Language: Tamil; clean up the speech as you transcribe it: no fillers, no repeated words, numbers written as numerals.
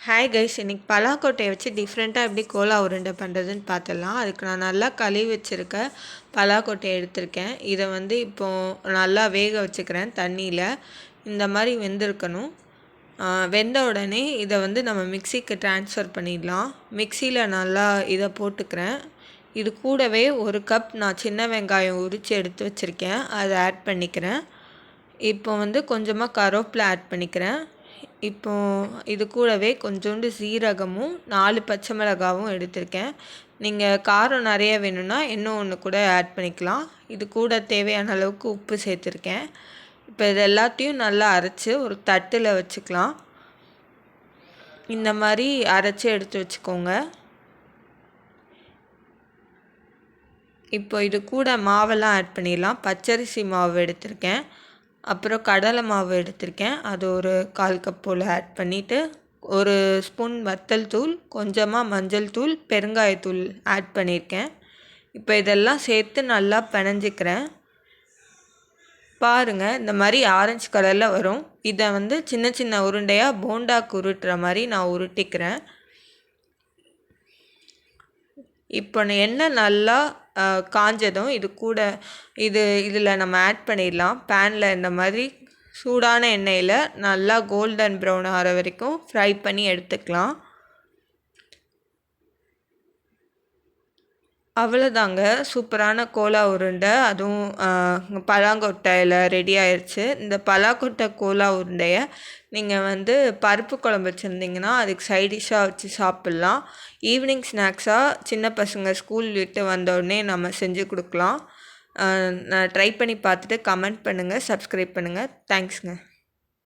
ஹாய் கைஸ், இன்னைக்கு பலாக்கொட்டையை வச்சு டிஃப்ரெண்ட்டாக எப்படி கோலா உருண்டை பண்ணுறதுன்னு பார்த்துடலாம். அதுக்கு நான் நல்லா கழுவி வச்சுருக்க பலாக்கொட்டையை எடுத்திருக்கேன். இதை இப்போது நல்லா வேக வச்சுக்கிறேன் தண்ணியில். இந்த மாதிரி வெந்திருக்கணும். வெந்த உடனே இதை நம்ம மிக்சிக்கு ட்ரான்ஸ்ஃபர் பண்ணிடலாம். மிக்சியில் நல்லா இதை போட்டுக்கிறேன். இது கூடவே ஒரு கப் நான் சின்ன வெங்காயம் உரித்து எடுத்து வச்சுருக்கேன், அதை ஆட் பண்ணிக்கிறேன். இப்போ கொஞ்சமாக கருவேப்பிலை ஆட் பண்ணிக்கிறேன். இப்போது இது கூடவே கொஞ்சோண்டு சீரகமும் 4 பச்சை மிளகாவும் எடுத்திருக்கேன். நீங்கள் காரம் நிறைய வேணும்னா இன்னும் ஒன்று கூட ஆட் பண்ணிக்கலாம். இது கூட தேவையான அளவுக்கு உப்பு சேர்த்துருக்கேன். இப்போ இது எல்லாத்தையும் நல்லா அரைச்சி ஒரு தட்டில் வச்சுக்கலாம். இந்த மாதிரி அரைச்சி எடுத்து வச்சுக்கோங்க. இப்போ இது கூட மாவெல்லாம் ஆட் பண்ணிடலாம். பச்சரிசி மாவு எடுத்திருக்கேன், அப்புறம் கடலை மாவு எடுத்திருக்கேன். அது ஒரு 1/4 கப் போல் ஆட் பண்ணிவிட்டு, ஒரு ஸ்பூன் வத்தல் தூள், கொஞ்சமாக மஞ்சள் தூள், பெருங்காயத்தூள் ஆட் பண்ணியிருக்கேன். இப்போ இதெல்லாம் சேர்த்து நல்லா பிணைஞ்சிக்கிறேன். பாருங்கள், இந்த மாதிரி ஆரஞ்சு கலரில் வரும். இதை சின்ன சின்ன உருண்டையாக போண்டாக்கு உருட்டுற மாதிரி நான் உருட்டிக்கிறேன். இப்போ எண்ணெய் நல்லா காஞ்சதும் இதில் நம்ம ஆட் பண்ணிடலாம். பேனில் இந்த மாதிரி சூடான எண்ணெயில் நல்லா கோல்டன் ப்ரௌன் ஆகிற வரைக்கும் ஃப்ரை பண்ணி எடுத்துக்கலாம். அவ்வளோதாங்க, சூப்பரான கோலா உருண்டை, அதுவும் பலாக்கொட்டையில் ரெடி ஆயிடுச்சு. இந்த பலாக்கொட்டை கோலா உருண்டையை நீங்கள் பருப்பு குழம்பு வச்சுருந்தீங்கன்னா அதுக்கு சைடிஷ்ஷாக வச்சு சாப்பிட்லாம். ஈவினிங் ஸ்நாக்ஸாக சின்ன பசங்க ஸ்கூல் விட்டு வந்தோடனே நம்ம செஞ்சு கொடுக்கலாம். நான் ட்ரை பண்ணி பார்த்துட்டு கமெண்ட் பண்ணுங்கள், சப்ஸ்கிரைப் பண்ணுங்கள். தேங்க்ஸுங்க.